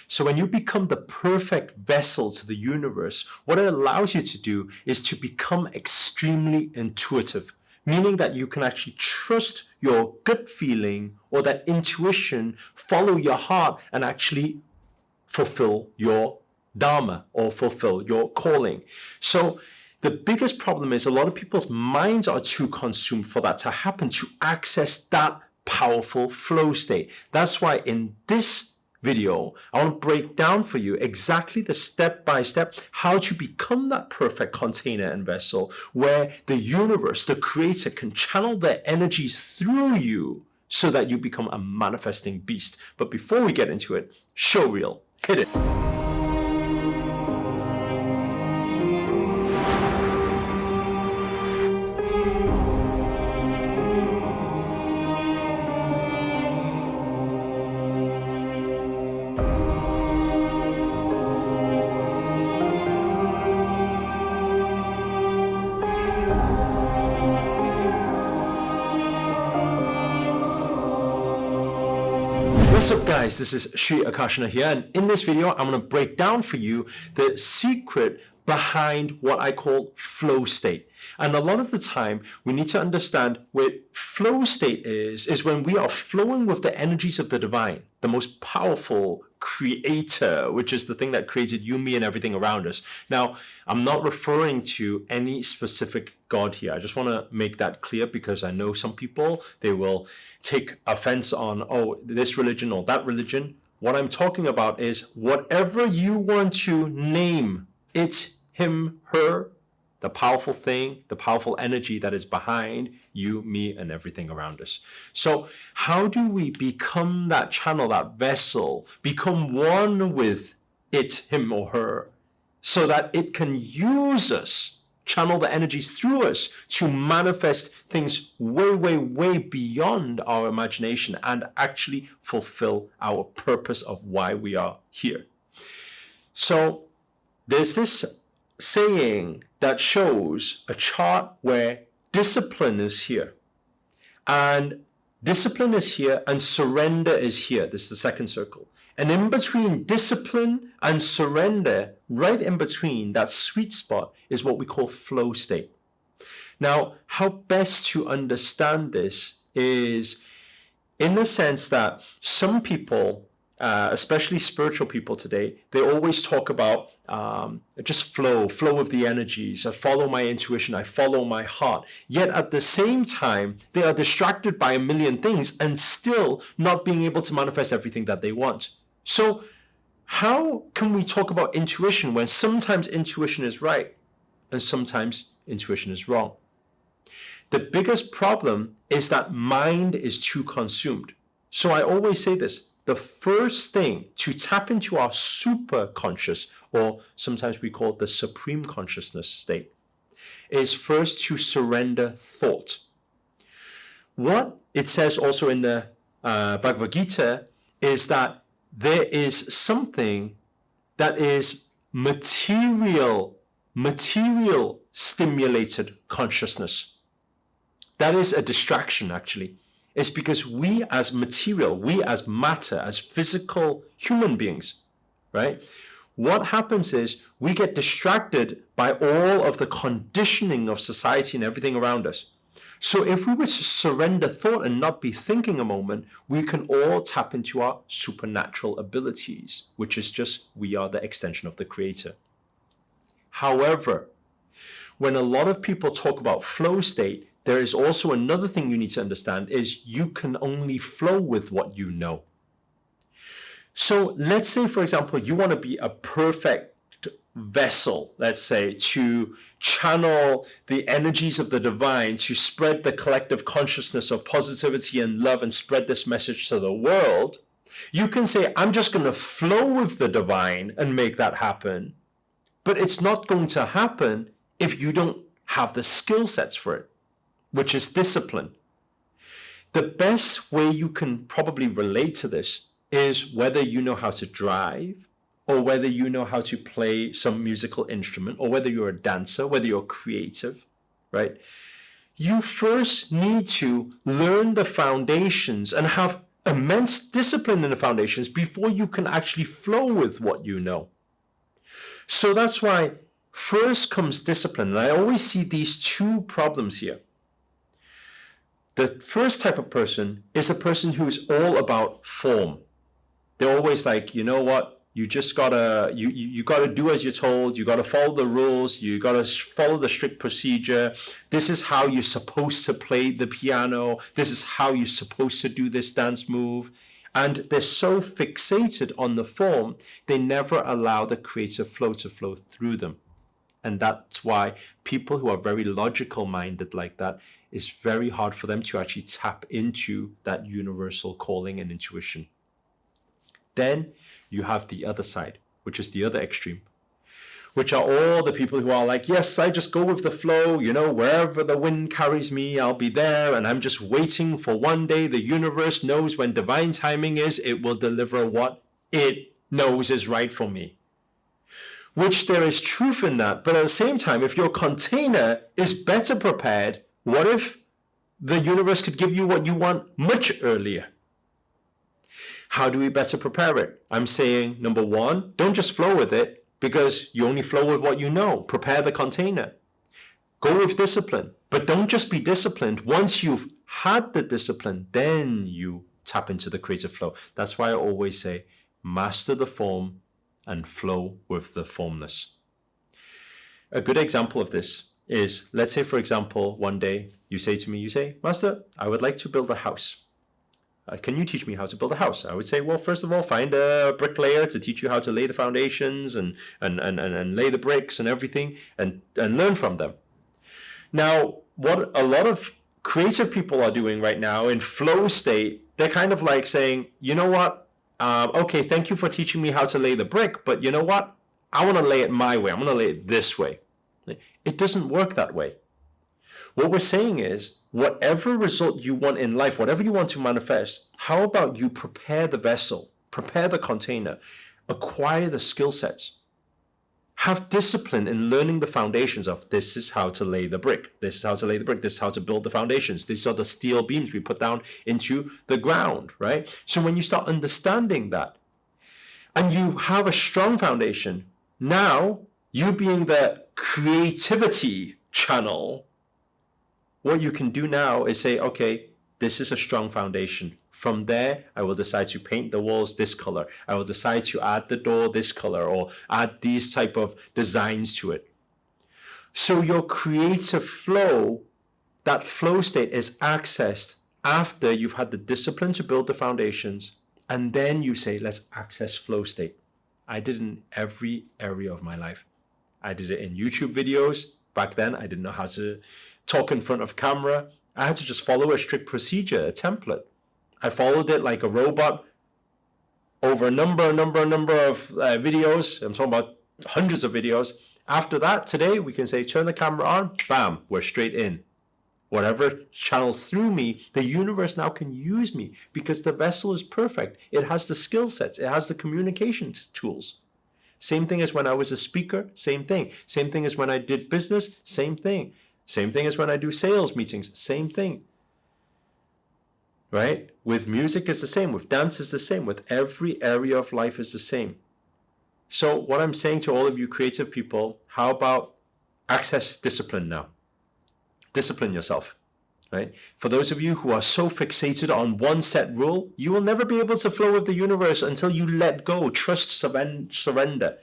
So when you become the perfect vessel to the universe, what it allows you to do is to become extremely intuitive, meaning that you can actually trust your gut feeling or that intuition, follow your heart, and actually fulfill your dharma or fulfill your calling. So the biggest problem is a lot of people's minds are too consumed for that to happen, to access that powerful flow state. That's why in this video, I want to break down for you exactly the step-by-step how to become that perfect container and vessel where the universe, the creator, can channel their energies through you so that you become a manifesting beast. But before we get into it, show reel, hit it. What's up guys, this is Sri Akarshana here, and in this video I'm going to break down for you the secret behind what I call flow state. And a lot of the time we need to understand what flow state is when we are flowing with the energies of the divine, the most powerful creator, which is the thing that created you, me, and everything around us. Now, I'm not referring to any specific God here. I just want to make that clear because I know some people, they will take offense on, oh, this religion or that religion. What I'm talking about is whatever you want to name it, him, her, the powerful thing, the powerful energy that is behind you, me, and everything around us. So how do we become that channel, that vessel, become one with it, him, or her, so that it can use us, channel the energies through us to manifest things way, way, way beyond our imagination and actually fulfill our purpose of why we are here? So there's this saying that shows a chart where discipline is here. And discipline is here and surrender is here. This is the second circle. And in between discipline and surrender, right in between that sweet spot, is what we call flow state. Now, how best to understand this is in the sense that some people, especially spiritual people today, they always talk about just flow of the energies. I follow my intuition, I follow my heart. Yet at the same time, they are distracted by a million things and still not being able to manifest everything that they want. So how can we talk about intuition when sometimes intuition is right and sometimes intuition is wrong? The biggest problem is that mind is too consumed. So I always say this. The first thing to tap into our super conscious, or sometimes we call it the supreme consciousness state, is first to surrender thought. What it says also in the Bhagavad Gita is that there is something that is material stimulated consciousness. That is a distraction, actually. It's because we as material, we as matter, as physical human beings, right? What happens is we get distracted by all of the conditioning of society and everything around us. So if we were to surrender thought and not be thinking a moment, we can all tap into our supernatural abilities, which is just we are the extension of the creator. However, when a lot of people talk about flow state, there is also another thing you need to understand is you can only flow with what you know. So let's say, for example, you want to be a perfect vessel, let's say, to channel the energies of the divine, to spread the collective consciousness of positivity and love and spread this message to the world. You can say, I'm just going to flow with the divine and make that happen. But it's not going to happen if you don't have the skill sets for it, which is discipline. The best way you can probably relate to this is whether you know how to drive, or whether you know how to play some musical instrument, or whether you're a dancer, whether you're creative, right? You first need to learn the foundations and have immense discipline in the foundations before you can actually flow with what you know. So that's why first comes discipline. And I always see these two problems here. The first type of person is a person who's all about form. They're always like, you know what? You just gotta you gotta do as you're told. You gotta follow the rules. You gotta follow the strict procedure. This is how you're supposed to play the piano. This is how you're supposed to do this dance move. And they're so fixated on the form, they never allow the creative flow to flow through them. And that's why people who are very logical minded like that, it's very hard for them to actually tap into that universal calling and intuition. Then you have the other side, which is the other extreme, which are all the people who are like, yes, I just go with the flow, you know, wherever the wind carries me, I'll be there. And I'm just waiting for one day the universe knows when divine timing is, it will deliver what it knows is right for me. Which there is truth in that. But at the same time, if your container is better prepared, what if the universe could give you what you want much earlier? How do we better prepare it? I'm saying, number one, don't just flow with it because you only flow with what you know. Prepare the container. Go with discipline, but don't just be disciplined. Once you've had the discipline, then you tap into the creative flow. That's why I always say, master the form and flow with the formless. A good example of this is, let's say, for example, one day you say to me, Master, I would like to build a house. Can you teach me how to build a house? I would say, well, first of all, find a bricklayer to teach you how to lay the foundations and lay the bricks and everything and learn from them. Now, what a lot of creative people are doing right now in flow state, they're kind of like saying, you know what? Okay, thank you for teaching me how to lay the brick, but you know what? I want to lay it my way. I'm going to lay it this way. It doesn't work that way. What we're saying is, whatever result you want in life, whatever you want to manifest, how about you prepare the vessel, prepare the container, acquire the skill sets, have discipline in learning the foundations of this is how to lay the brick, this is how to lay the brick, this is how to build the foundations, these are the steel beams we put down into the ground, right? So when you start understanding that and you have a strong foundation, now you being the creativity channel, what you can do now is say, okay, this is a strong foundation. From there, I will decide to paint the walls this color. I will decide to add the door this color or add these type of designs to it. So your creative flow, that flow state is accessed after you've had the discipline to build the foundations. And then you say, let's access flow state. I did it in every area of my life. I did it in YouTube videos. Back then, I didn't know how to talk in front of camera. I had to just follow a strict procedure, a template. I followed it like a robot over a number of videos. I'm talking about hundreds of videos. After that, today, we can say, turn the camera on, bam, we're straight in. Whatever channels through me, the universe now can use me because the vessel is perfect. It has the skill sets. It has the communication tools. Same thing as when I was a speaker, same thing. Same thing as when I did business, same thing. Same thing as when I do sales meetings, same thing. Right? With music it's the same, with dance it's the same, with every area of life is the same. So what I'm saying to all of you creative people, how about access discipline now? Discipline yourself. Right? For those of you who are so fixated on one set rule, you will never be able to flow with the universe until you let go, trust, surrender.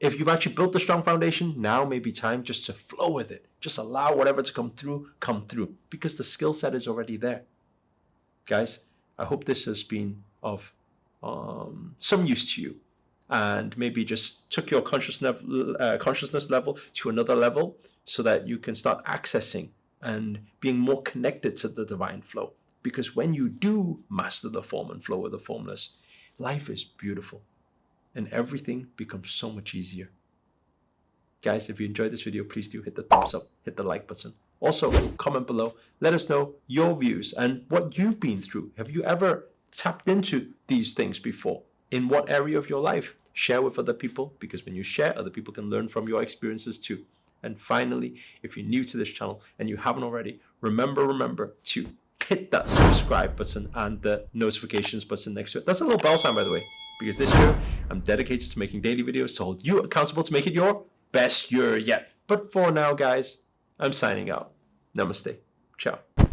If you've actually built a strong foundation, now may be time just to flow with it. Just allow whatever to come through, because the skill set is already there. Guys, I hope this has been of some use to you and maybe just took your consciousness level to another level so that you can start accessing and being more connected to the divine flow. Because when you do master the form and flow with the formless, life is beautiful and everything becomes so much easier. Guys, if you enjoyed this video, please do hit the thumbs up, hit the like button. Also, comment below. Let us know your views and what you've been through. Have you ever tapped into these things before? In what area of your life? Share with other people, because when you share, other people can learn from your experiences too. And finally, if you're new to this channel and you haven't already, remember to hit that subscribe button and the notifications button next to it. That's a little bell sign, by the way, because this year I'm dedicated to making daily videos to hold you accountable to make it your best year yet. But for now, guys, I'm signing out. Namaste. Ciao.